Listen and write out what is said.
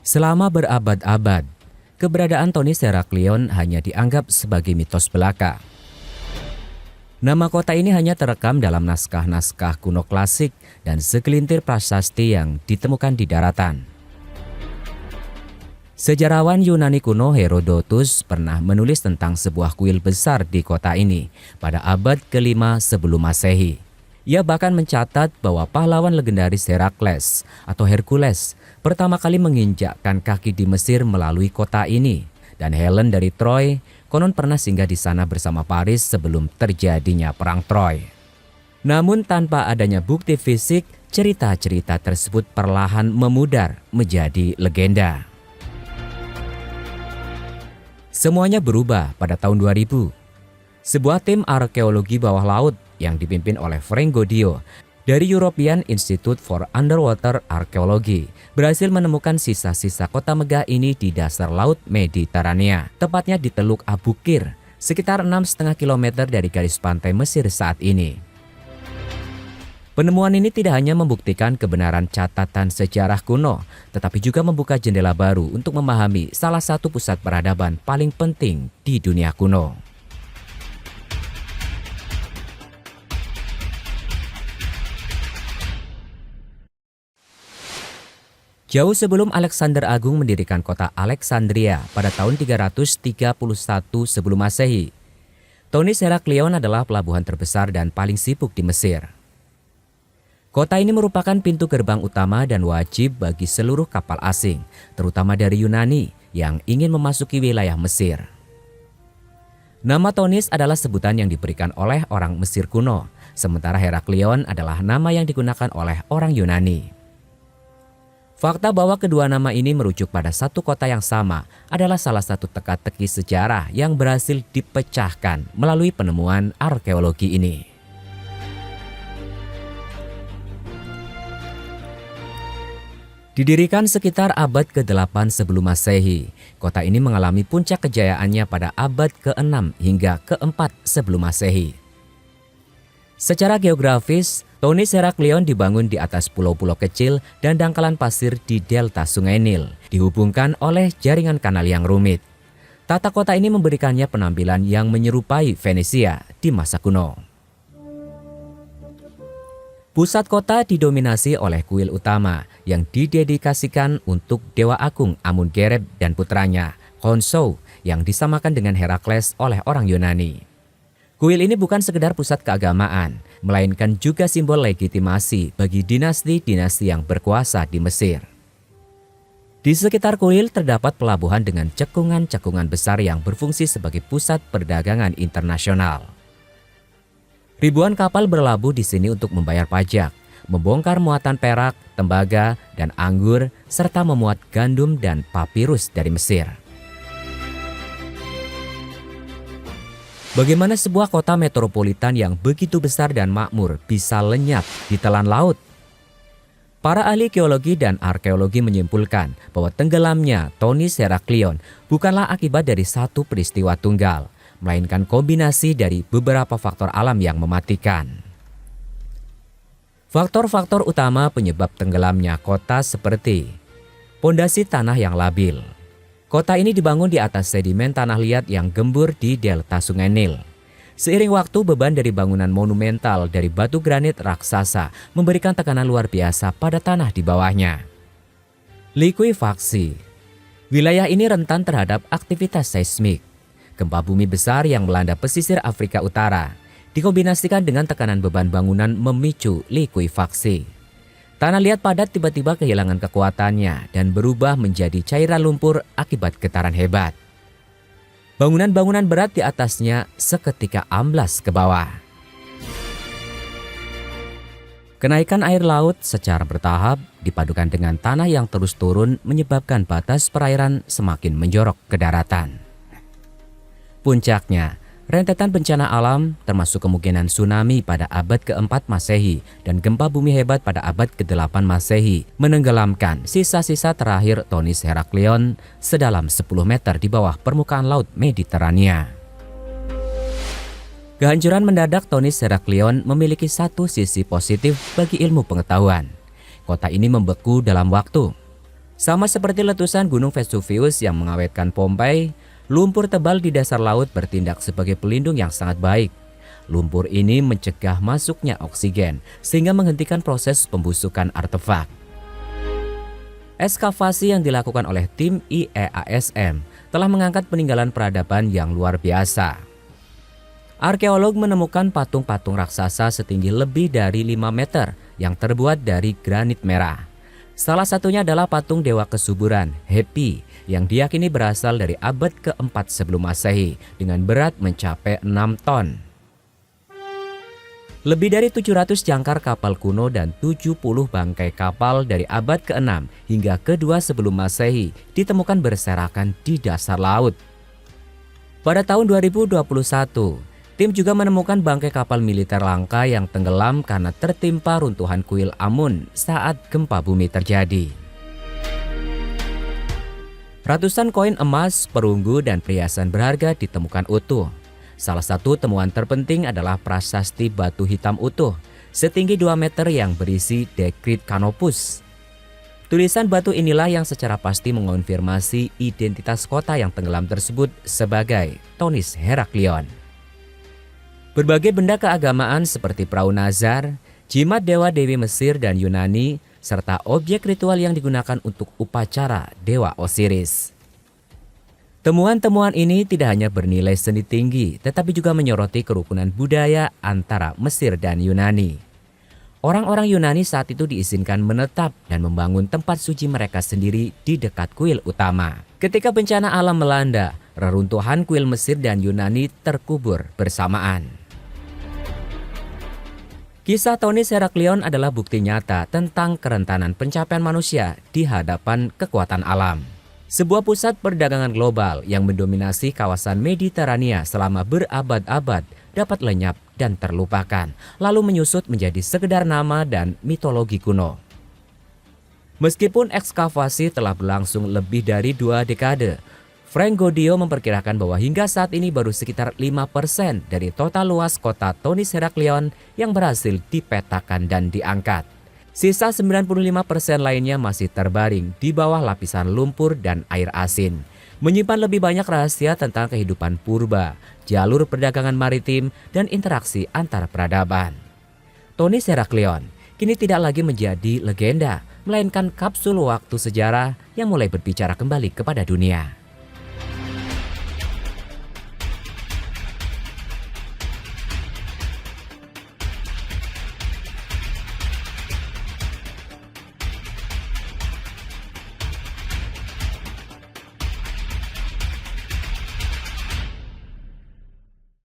Selama berabad-abad, keberadaan Thonis Heraklion hanya dianggap sebagai mitos belaka. Nama kota ini hanya terekam dalam naskah-naskah kuno klasik dan segelintir prasasti yang ditemukan di daratan. Sejarawan Yunani kuno Herodotus pernah menulis tentang sebuah kuil besar di kota ini pada abad ke-5 sebelum Masehi. Ia bahkan mencatat bahwa pahlawan legendaris Herakles atau Hercules pertama kali menginjakkan kaki di Mesir melalui kota ini, dan Helen dari Troy konon pernah singgah di sana bersama Paris sebelum terjadinya perang Troy. Namun tanpa adanya bukti fisik, cerita-cerita tersebut perlahan memudar menjadi legenda. Semuanya berubah pada tahun 2000. Sebuah tim arkeologi bawah laut yang dipimpin oleh Frank Godio dari European Institute for Underwater Archaeology berhasil menemukan sisa-sisa kota megah ini di dasar laut Mediterania, tepatnya di Teluk Abu Qir, sekitar 6,5 km dari garis pantai Mesir saat ini. Penemuan ini tidak hanya membuktikan kebenaran catatan sejarah kuno, tetapi juga membuka jendela baru untuk memahami salah satu pusat peradaban paling penting di dunia kuno. Jauh sebelum Alexander Agung mendirikan kota Alexandria pada tahun 331 sebelum Masehi, Thonis Heraklion adalah pelabuhan terbesar dan paling sibuk di Mesir. Kota ini merupakan pintu gerbang utama dan wajib bagi seluruh kapal asing, terutama dari Yunani yang ingin memasuki wilayah Mesir. Nama Thonis adalah sebutan yang diberikan oleh orang Mesir kuno, sementara Heraklion adalah nama yang digunakan oleh orang Yunani. Fakta bahwa kedua nama ini merujuk pada satu kota yang sama adalah salah satu teka-teki sejarah yang berhasil dipecahkan melalui penemuan arkeologi ini. Didirikan sekitar abad ke-8 sebelum Masehi, kota ini mengalami puncak kejayaannya pada abad ke-6 hingga ke-4 sebelum Masehi. Secara geografis, Thonis Heraklion dibangun di atas pulau-pulau kecil dan dangkalan pasir di delta Sungai Nil, dihubungkan oleh jaringan kanal yang rumit. Tata kota ini memberikannya penampilan yang menyerupai Venesia di masa kuno. Pusat kota didominasi oleh kuil utama yang didedikasikan untuk Dewa Agung Amun-Gereb dan putranya, Khonsou, yang disamakan dengan Herakles oleh orang Yunani. Kuil ini bukan sekedar pusat keagamaan, melainkan juga simbol legitimasi bagi dinasti-dinasti yang berkuasa di Mesir. Di sekitar kuil terdapat pelabuhan dengan cekungan-cekungan besar yang berfungsi sebagai pusat perdagangan internasional. Ribuan kapal berlabuh di sini untuk membayar pajak, membongkar muatan perak, tembaga, dan anggur, serta memuat gandum dan papirus dari Mesir. Bagaimana sebuah kota metropolitan yang begitu besar dan makmur bisa lenyap di telan laut? Para ahli geologi dan arkeologi menyimpulkan bahwa tenggelamnya Thonis Heraklion bukanlah akibat dari satu peristiwa tunggal, melainkan kombinasi dari beberapa faktor alam yang mematikan. Faktor-faktor utama penyebab tenggelamnya kota seperti pondasi tanah yang labil. Kota ini dibangun di atas sedimen tanah liat yang gembur di delta Sungai Nil. Seiring waktu, beban dari bangunan monumental dari batu granit raksasa memberikan tekanan luar biasa pada tanah di bawahnya. Likuifaksi. Wilayah ini rentan terhadap aktivitas seismik. Gempa bumi besar yang melanda pesisir Afrika Utara dikombinasikan dengan tekanan beban bangunan memicu likuifaksi. Tanah liat padat tiba-tiba kehilangan kekuatannya dan berubah menjadi cairan lumpur akibat getaran hebat. Bangunan-bangunan berat di atasnya seketika amblas ke bawah. Kenaikan air laut secara bertahap dipadukan dengan tanah yang terus turun menyebabkan batas perairan semakin menjorok ke daratan. Puncaknya, rentetan bencana alam termasuk kemungkinan tsunami pada abad ke-4 Masehi dan gempa bumi hebat pada abad ke-8 Masehi menenggelamkan sisa-sisa terakhir Thonis Heraklion sedalam 10 meter di bawah permukaan laut Mediterania. Kehancuran mendadak Thonis Heraklion memiliki satu sisi positif bagi ilmu pengetahuan. Kota ini membeku dalam waktu. Sama seperti letusan Gunung Vesuvius yang mengawetkan Pompei, lumpur tebal di dasar laut bertindak sebagai pelindung yang sangat baik. Lumpur ini mencegah masuknya oksigen sehingga menghentikan proses pembusukan artefak. Ekskavasi yang dilakukan oleh tim IEASM telah mengangkat peninggalan peradaban yang luar biasa. Arkeolog menemukan patung-patung raksasa setinggi lebih dari 5 meter yang terbuat dari granit merah. Salah satunya adalah patung Dewa Kesuburan, Happy, yang diyakini berasal dari abad ke-4 sebelum Masehi dengan berat mencapai 6 ton. Lebih dari 700 jangkar kapal kuno dan 70 bangkai kapal dari abad ke-6 hingga ke-2 sebelum Masehi ditemukan berserakan di dasar laut. Pada tahun 2021, tim juga menemukan bangkai kapal militer langka yang tenggelam karena tertimpa runtuhan kuil Amun saat gempa bumi terjadi. Ratusan koin emas, perunggu, dan perhiasan berharga ditemukan utuh. Salah satu temuan terpenting adalah prasasti batu hitam utuh setinggi 2 meter yang berisi Dekrit Canopus. Tulisan batu inilah yang secara pasti mengonfirmasi identitas kota yang tenggelam tersebut sebagai Tonis Heraklion. Berbagai benda keagamaan seperti perahu Nazar, jimat dewa-dewi Mesir dan Yunani, serta objek ritual yang digunakan untuk upacara Dewa Osiris. Temuan-temuan ini tidak hanya bernilai seni tinggi, tetapi juga menyoroti kerukunan budaya antara Mesir dan Yunani. Orang-orang Yunani saat itu diizinkan menetap dan membangun tempat suci mereka sendiri di dekat kuil utama. Ketika bencana alam melanda, reruntuhan kuil Mesir dan Yunani terkubur bersamaan. Kisah Tonis Heraklion adalah bukti nyata tentang kerentanan pencapaian manusia di hadapan kekuatan alam. Sebuah pusat perdagangan global yang mendominasi kawasan Mediterania selama berabad-abad dapat lenyap dan terlupakan, lalu menyusut menjadi sekedar nama dan mitologi kuno. Meskipun ekskavasi telah berlangsung lebih dari 2 dekade, Frank Godio memperkirakan bahwa hingga saat ini baru sekitar 5% dari total luas kota Tonis Heraklion yang berhasil dipetakan dan diangkat. Sisa 95% lainnya masih terbaring di bawah lapisan lumpur dan air asin, menyimpan lebih banyak rahasia tentang kehidupan purba, jalur perdagangan maritim, dan interaksi antar peradaban. Tonis Heraklion kini tidak lagi menjadi legenda, melainkan kapsul waktu sejarah yang mulai berbicara kembali kepada dunia.